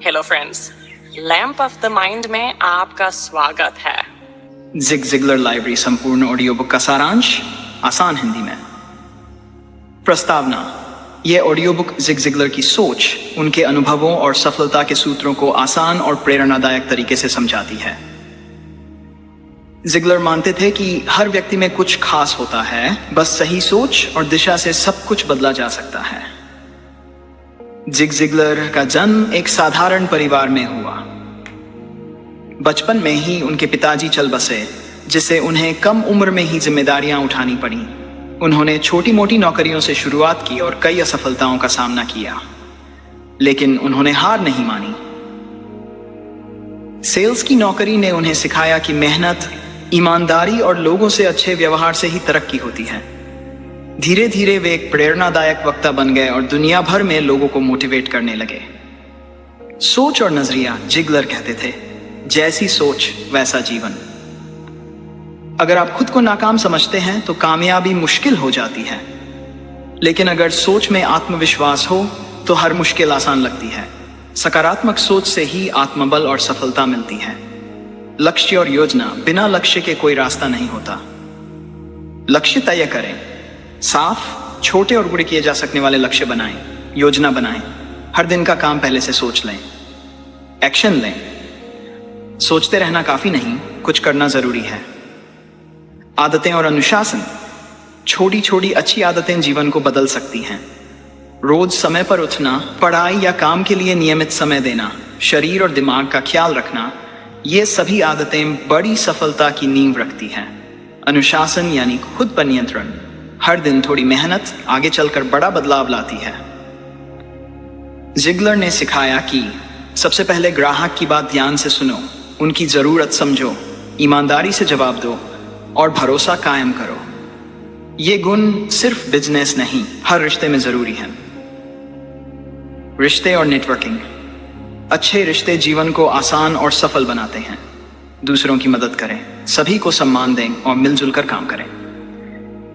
Hello friends, lamp of the mind में आपका स्वागत है। जिग जिगलर लाइब्रेरी संपूर्ण ऑडियो बुक का सारांश आसान हिंदी में। प्रस्तावना: यह ऑडियो बुक जिग जिगलर की सोच, उनके अनुभवों और सफलता के सूत्रों को आसान और प्रेरणादायक तरीके से समझाती है। जिगलर मानते थे कि हर व्यक्ति में कुछ खास होता है, बस सही सोच और दिशा से सब कुछ बदला जा सकता है। जिग जिगलर का जन्म एक साधारण परिवार में हुआ। बचपन में ही उनके पिताजी चल बसे, जिससे उन्हें कम उम्र में ही जिम्मेदारियां उठानी पड़ी। उन्होंने छोटी मोटी नौकरियों से शुरुआत की और कई असफलताओं का सामना किया, लेकिन उन्होंने हार नहीं मानी। सेल्स की नौकरी ने उन्हें सिखाया कि मेहनत, ईमानदारी और लोगों से अच्छे व्यवहार से ही तरक्की होती है। धीरे धीरे वे एक प्रेरणादायक वक्ता बन गए और दुनिया भर में लोगों को मोटिवेट करने लगे। सोच और नजरिया: जिगलर कहते थे, जैसी सोच वैसा जीवन। अगर आप खुद को नाकाम समझते हैं तो कामयाबी मुश्किल हो जाती है, लेकिन अगर सोच में आत्मविश्वास हो तो हर मुश्किल आसान लगती है। सकारात्मक सोच से ही आत्मबल और सफलता मिलती है। लक्ष्य और योजना: बिना लक्ष्य के कोई रास्ता नहीं होता। लक्ष्य तय करें, साफ, छोटे और पूरे किए जा सकने वाले लक्ष्य बनाएं। योजना बनाएं, हर दिन का काम पहले से सोच लें। एक्शन लें, सोचते रहना काफी नहीं, कुछ करना जरूरी है। आदतें और अनुशासन: छोटी छोटी अच्छी आदतें जीवन को बदल सकती हैं। रोज समय पर उठना, पढ़ाई या काम के लिए नियमित समय देना, शरीर और दिमाग का ख्याल रखना, ये सभी आदतें बड़ी सफलता की नींव रखती हैं। अनुशासन यानी खुद पर नियंत्रण। हर दिन थोड़ी मेहनत आगे चलकर बड़ा बदलाव लाती है। जिगलर ने सिखाया कि सबसे पहले ग्राहक की बात ध्यान से सुनो, उनकी जरूरत समझो, ईमानदारी से जवाब दो और भरोसा कायम करो। ये गुण सिर्फ बिजनेस नहीं, हर रिश्ते में जरूरी है। रिश्ते और नेटवर्किंग: अच्छे रिश्ते जीवन को आसान और सफल बनाते हैं। दूसरों की मदद करें, सभी को सम्मान दें और मिलजुल कर काम करें।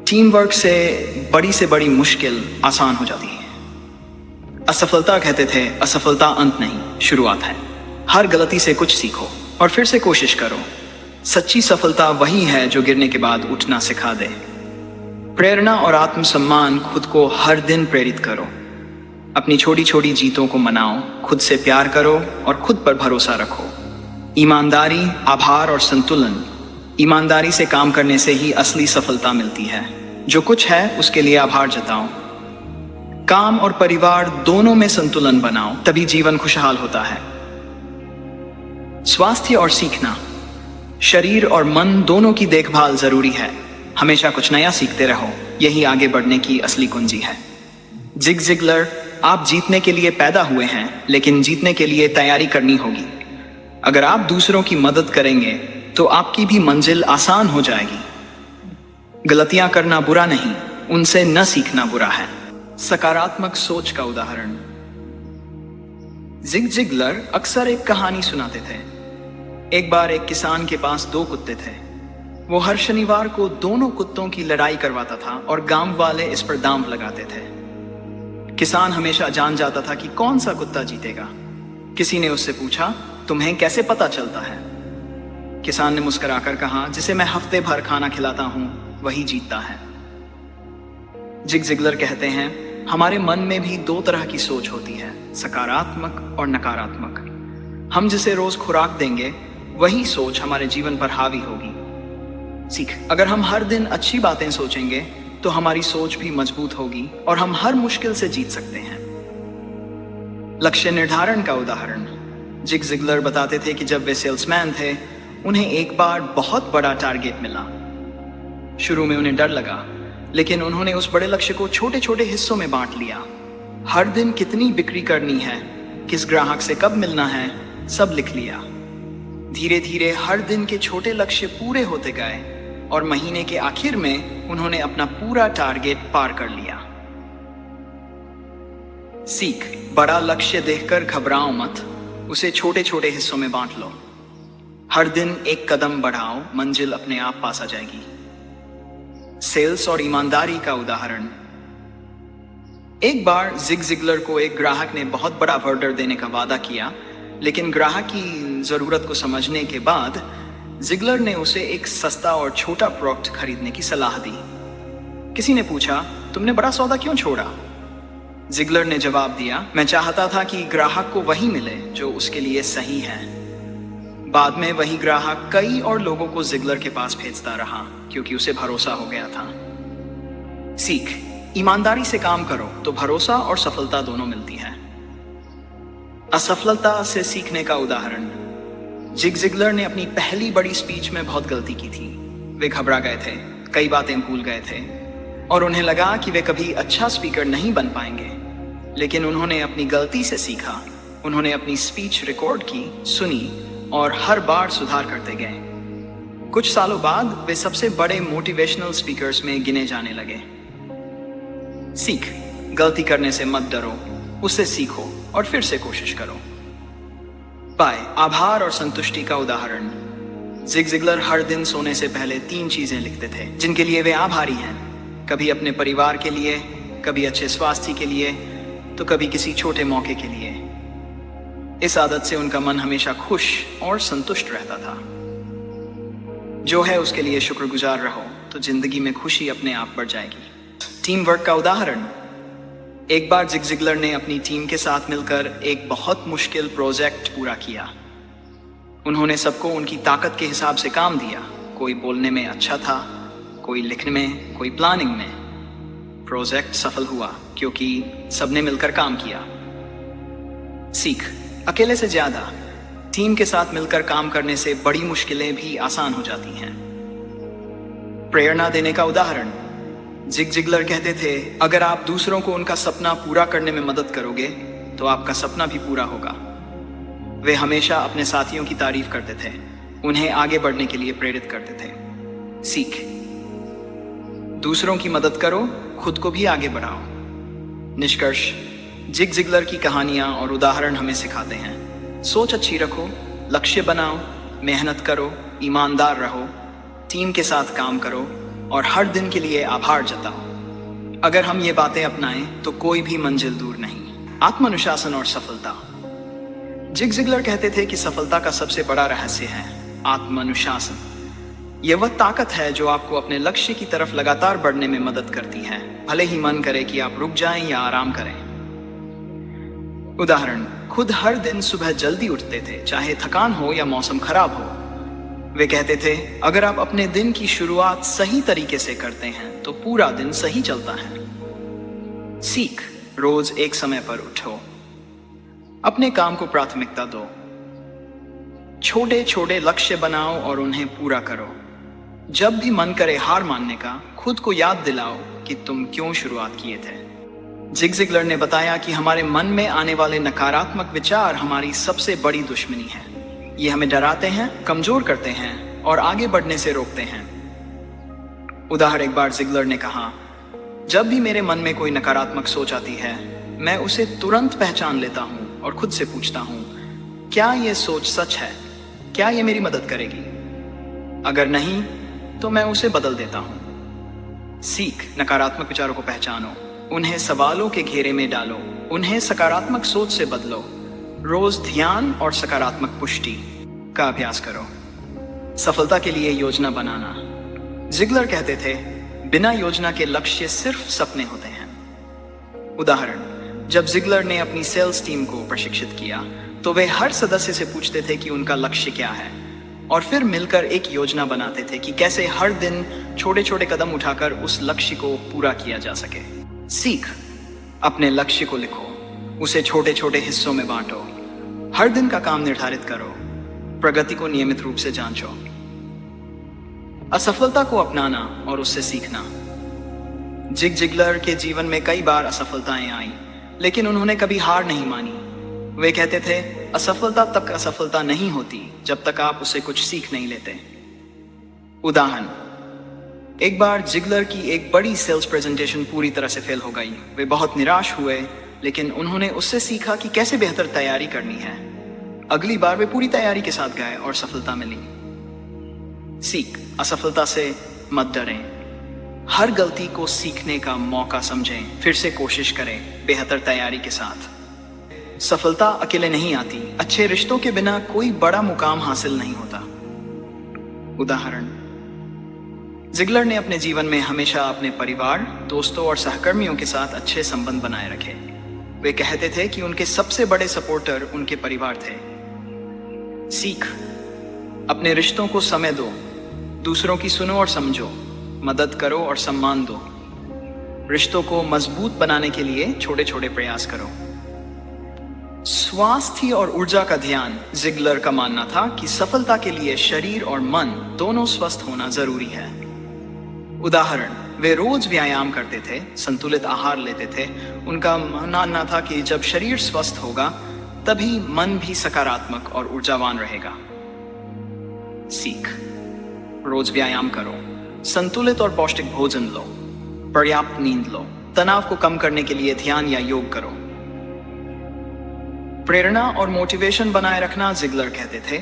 टीम वर्क से बड़ी मुश्किल आसान हो जाती है। असफलता कहते थे, असफलता अंत नहीं, शुरुआत है। हर गलती से कुछ सीखो और फिर से कोशिश करो। सच्ची सफलता वही है जो गिरने के बाद उठना सिखा दे। प्रेरणा और आत्मसम्मान: खुद को हर दिन प्रेरित करो। अपनी छोटी छोटी जीतों को मनाओ, खुद से प्यार करो और खुद पर भरोसा रखो। ईमानदारी, आभार और संतुलन: ईमानदारी से काम करने से ही असली सफलता मिलती है। जो कुछ है उसके लिए आभार जताओ। काम और परिवार दोनों में संतुलन बनाओ, तभी जीवन खुशहाल होता है। स्वास्थ्य और सीखना: शरीर और मन दोनों की देखभाल जरूरी है। हमेशा कुछ नया सीखते रहो, यही आगे बढ़ने की असली कुंजी है। जिग जिगलर: आप जीतने के लिए पैदा हुए हैं, लेकिन जीतने के लिए तैयारी करनी होगी। अगर आप दूसरों की मदद करेंगे तो आपकी भी मंजिल आसान हो जाएगी। गलतियां करना बुरा नहीं, उनसे न सीखना बुरा है। सकारात्मक सोच का उदाहरण: जिग जिगलर अक्सर एक कहानी सुनाते थे। एक बार एक किसान के पास 2 कुत्ते थे। वो हर शनिवार को दोनों कुत्तों की लड़ाई करवाता था और गांव वाले इस पर दांव लगाते थे। किसान हमेशा जान जाता था कि कौन सा कुत्ता जीतेगा। किसी ने उससे पूछा, तुम्हें कैसे पता चलता है? किसान ने मुस्कुराकर कहा, जिसे मैं हफ्ते भर खाना खिलाता हूं वही जीतता है। जिग जिगलर कहते हैं, हमारे मन में भी 2 तरह की सोच होती है, सकारात्मक और नकारात्मक। हम जिसे रोज खुराक देंगे वही सोच हमारे जीवन पर हावी होगी। सीख: अगर हम हर दिन अच्छी बातें सोचेंगे तो हमारी सोच भी मजबूत होगी और हम हर मुश्किल से जीत सकते हैं। लक्ष्य निर्धारण का उदाहरण: जिग जिगलर बताते थे कि जब वे सेल्समैन थे, उन्हें एक बार बहुत बड़ा टारगेट मिला। शुरू में उन्हें डर लगा, लेकिन उन्होंने उस बड़े लक्ष्य को छोटे छोटे हिस्सों में बांट लिया। हर दिन कितनी बिक्री करनी है, किस ग्राहक से कब मिलना है, सब लिख लिया। धीरे धीरे हर दिन के छोटे लक्ष्य पूरे होते गए और महीने के आखिर में उन्होंने अपना पूरा टारगेट पार कर लिया। सीख: बड़ा लक्ष्य देखकर घबराओ मत, उसे छोटे छोटे हिस्सों में बांट लो। हर दिन एक कदम बढ़ाओ, मंजिल अपने आप पास आ जाएगी। सेल्स और ईमानदारी का उदाहरण: एक बार जिग जिगलर को एक ग्राहक ने बहुत बड़ा ऑर्डर देने का वादा किया, लेकिन ग्राहक की जरूरत को समझने के बाद जिगलर ने उसे एक सस्ता और छोटा प्रोडक्ट खरीदने की सलाह दी। किसी ने पूछा, तुमने बड़ा सौदा क्यों छोड़ा? जिगलर ने जवाब दिया, मैं चाहता था कि ग्राहक को वही मिले जो उसके लिए सही है। बाद में वही ग्राहक कई और लोगों को जिगलर के पास भेजता रहा क्योंकि उसे भरोसा हो गया था। सीख, ईमानदारी से काम करो तो भरोसा और सफलता दोनों मिलती है। असफलता से सीखने का उदाहरण। जिग जिगलर ने अपनी पहली बड़ी स्पीच में बहुत गलती की थी। वे घबरा गए थे, कई बातें भूल गए थे और उन्हें लगा कि वे कभी अच्छा स्पीकर नहीं बन पाएंगे। लेकिन उन्होंने अपनी गलती से सीखा। उन्होंने अपनी स्पीच रिकॉर्ड की, सुनी और हर बार सुधार करते गए। कुछ सालों बाद वे सबसे बड़े मोटिवेशनल स्पीकर्स में गिने जाने लगे। सीख, गलती करने से मत डरो, उससे सीखो और फिर से कोशिश करो। पाए, आभार और संतुष्टि का उदाहरण। जिग जिगलर हर दिन सोने से पहले 3 चीजें लिखते थे जिनके लिए वे आभारी हैं। कभी अपने परिवार के लिए, कभी अच्छे स्वास्थ्य के लिए, तो कभी किसी छोटे मौके के लिए। इस आदत से उनका मन हमेशा खुश और संतुष्ट रहता था। जो है उसके लिए शुक्रगुजार रहो तो जिंदगी में खुशी अपने आप बढ़ जाएगी। टीम वर्क का उदाहरण। एक बार जिग जिगलर ने अपनी टीम के साथ मिलकर एक बहुत मुश्किल प्रोजेक्ट पूरा किया। उन्होंने सबको उनकी ताकत के हिसाब से काम दिया। कोई बोलने में अच्छा था, कोई लिखने में, कोई प्लानिंग में। प्रोजेक्ट सफल हुआ क्योंकि सबने मिलकर काम किया। सीख, अकेले से ज्यादा टीम के साथ मिलकर काम करने से बड़ी मुश्किलें भी आसान हो जाती हैं। प्रेरणा देने का उदाहरण। जिग जिगलर कहते थे, अगर आप दूसरों को उनका सपना पूरा करने में मदद करोगे तो आपका सपना भी पूरा होगा। वे हमेशा अपने साथियों की तारीफ करते थे, उन्हें आगे बढ़ने के लिए प्रेरित करते थे। सीख, दूसरों की मदद करो, खुद को भी आगे बढ़ाओ। निष्कर्ष, जिग जिगलर की कहानियां और उदाहरण हमें सिखाते हैं, सोच अच्छी रखो, लक्ष्य बनाओ, मेहनत करो, ईमानदार रहो, टीम के साथ काम करो और हर दिन के लिए आभार जताओ। अगर हम ये बातें अपनाएं तो कोई भी मंजिल दूर नहीं। आत्मानुशासन और सफलता। जिग जिगलर कहते थे कि सफलता का सबसे बड़ा रहस्य है आत्मानुशासन। यह वह ताकत है जो आपको अपने लक्ष्य की तरफ लगातार बढ़ने में मदद करती है, भले ही मन करे कि आप रुक जाएं या आराम करें। उदाहरण, खुद हर दिन सुबह जल्दी उठते थे, चाहे थकान हो या मौसम खराब हो। वे कहते थे, अगर आप अपने दिन की शुरुआत सही तरीके से करते हैं तो पूरा दिन सही चलता है। सीख, रोज एक समय पर उठो, अपने काम को प्राथमिकता दो, छोटे छोटे लक्ष्य बनाओ और उन्हें पूरा करो। जब भी मन करे हार मानने का, खुद को याद दिलाओ कि तुम क्यों शुरुआत किए थे। जिग जिगलर ने बताया कि हमारे मन में आने वाले नकारात्मक विचार हमारी सबसे बड़ी दुश्मनी है। ये हमें डराते हैं, कमजोर करते हैं और आगे बढ़ने से रोकते हैं। उदाहरण, एक बार जिगलर ने कहा, जब भी मेरे मन में कोई नकारात्मक सोच आती है, मैं उसे तुरंत पहचान लेता हूं और खुद से पूछता हूं, क्या यह सोच सच है? क्या यह मेरी मदद करेगी? अगर नहीं तो मैं उसे बदल देता हूं। सीख, नकारात्मक विचारों को पहचानो, उन्हें सवालों के घेरे में डालो, उन्हें सकारात्मक सोच से बदलो। रोज ध्यान और सकारात्मक पुष्टि का अभ्यास करो। सफलता के लिए योजना बनाना। जिगलर कहते थे, बिना योजना के लक्ष्य सिर्फ सपने होते हैं। उदाहरण, जब जिगलर ने अपनी सेल्स टीम को प्रशिक्षित किया तो वे हर सदस्य से पूछते थे कि उनका लक्ष्य क्या है और फिर मिलकर एक योजना बनाते थे कि कैसे हर दिन छोटे छोटे कदम उठाकर उस लक्ष्य को पूरा किया जा सके। सीख, अपने लक्ष्य को लिखो, उसे छोटे छोटे हिस्सों में बांटो, हर दिन का काम निर्धारित करो, प्रगति को नियमित रूप से जांचो। असफलता को अपनाना और उससे सीखना। जिग जिगलर के जीवन में कई बार असफलताएं आईं, लेकिन उन्होंने कभी हार नहीं मानी। वे कहते थे, असफलता तक असफलता नहीं होती जब तक आप उससे कुछ सीख नहीं लेते। उदाहरण, एक बार जिगलर की एक बड़ी सेल्स प्रेजेंटेशन पूरी तरह से फेल हो गई। वे बहुत निराश हुए, लेकिन उन्होंने उससे सीखा कि कैसे बेहतर तैयारी करनी है। अगली बार वे पूरी तैयारी के साथ गए और सफलता मिली। सीख, असफलता से मत डरें, हर गलती को सीखने का मौका समझें, फिर से कोशिश करें बेहतर तैयारी के साथ। सफलता अकेले नहीं आती, अच्छे रिश्तों के बिना कोई बड़ा मुकाम हासिल नहीं होता। उदाहरण, जिगलर ने अपने जीवन में हमेशा अपने परिवार, दोस्तों और सहकर्मियों के साथ अच्छे संबंध बनाए रखे। वे कहते थे कि उनके सबसे बड़े सपोर्टर उनके परिवार थे। सीख, अपने रिश्तों को समय दो, दूसरों की सुनो और समझो, मदद करो और सम्मान दो। रिश्तों को मजबूत बनाने के लिए छोटे छोटे प्रयास करो। स्वास्थ्य और ऊर्जा का ध्यान, जिगलर का मानना था कि सफलता के लिए शरीर और मन दोनों स्वस्थ होना जरूरी है। उदाहरण, वे रोज व्यायाम करते थे, संतुलित आहार लेते थे। उनका मानना था कि जब शरीर स्वस्थ होगा तभी मन भी सकारात्मक और ऊर्जावान रहेगा। सीख, रोज व्यायाम करो, संतुलित और पौष्टिक भोजन लो, पर्याप्त नींद लो, तनाव को कम करने के लिए ध्यान या योग करो। प्रेरणा और मोटिवेशन बनाए रखना, जिगलर कहते थे,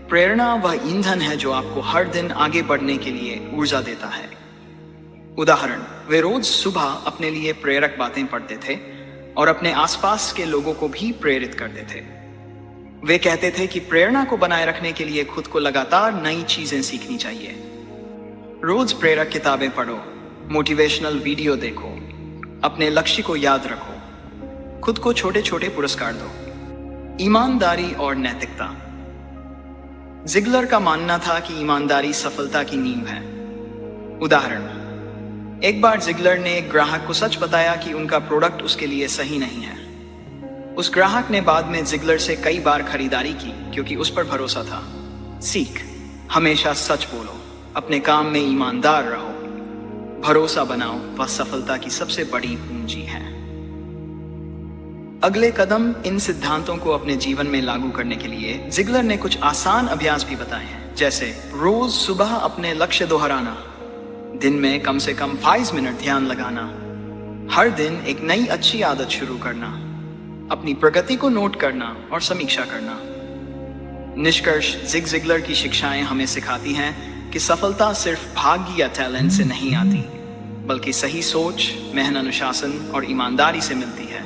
प्रेरणा वह ईंधन है जो आपको हर दिन आगे बढ़ने के लिए ऊर्जा देता है। उदाहरण, वे रोज सुबह अपने लिए प्रेरक बातें पढ़ते थे और अपने आसपास के लोगों को भी प्रेरित करते थे। वे कहते थे कि प्रेरणा को बनाए रखने के लिए खुद को लगातार नई चीजें सीखनी चाहिए। रोज प्रेरक किताबें पढ़ो, मोटिवेशनल वीडियो देखो, अपने लक्ष्य को याद रखो, खुद को छोटे छोटे पुरस्कार दो। ईमानदारी और नैतिकता, जिगलर का मानना था कि ईमानदारी सफलता की नींव है। उदाहरण, एक बार जिगलर ने एक ग्राहक को सच बताया कि उनका प्रोडक्ट उसके लिए सही नहीं है। उस ग्राहक ने बाद में जिगलर से कई बार खरीदारी की क्योंकि उस पर भरोसा था। सीख, हमेशा सच बोलो, अपने काम में ईमानदार रहो, भरोसा बनाओ, वह सफलता की सबसे बड़ी पूंजी है। अगले कदम, इन सिद्धांतों को अपने जीवन में लागू करने के लिए जिगलर ने कुछ आसान अभ्यास भी बताए हैं, जैसे रोज सुबह अपने लक्ष्य दोहराना, दिन में कम से कम 5 मिनट ध्यान लगाना, हर दिन एक नई अच्छी आदत शुरू करना, अपनी प्रगति को नोट करना और समीक्षा करना। निष्कर्ष, जिगलर की शिक्षाएं हमें सिखाती हैं कि सफलता सिर्फ भाग्य या टैलेंट से नहीं आती, बल्कि सही सोच, मेहनत, अनुशासन और ईमानदारी से मिलती है।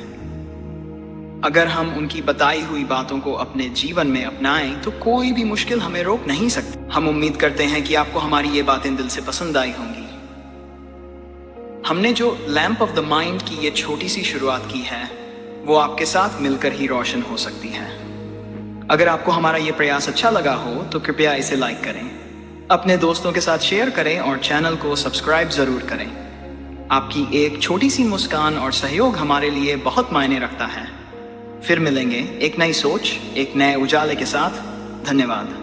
अगर हम उनकी बताई हुई बातों को अपने जीवन में अपनाएं तो कोई भी मुश्किल हमें रोक नहीं सकती। हम उम्मीद करते हैं कि आपको हमारी ये बातें दिल से पसंद आई होंगी। हमने जो लैंप ऑफ द माइंड की ये छोटी सी शुरुआत की है वो आपके साथ मिलकर ही रोशन हो सकती है। अगर आपको हमारा ये प्रयास अच्छा लगा हो तो कृपया इसे लाइक करें, अपने दोस्तों के साथ शेयर करें और चैनल को सब्सक्राइब जरूर करें। आपकी एक छोटी सी मुस्कान और सहयोग हमारे लिए बहुत मायने रखता है। फिर मिलेंगे एक नई सोच, एक नए उजाले के साथ। धन्यवाद।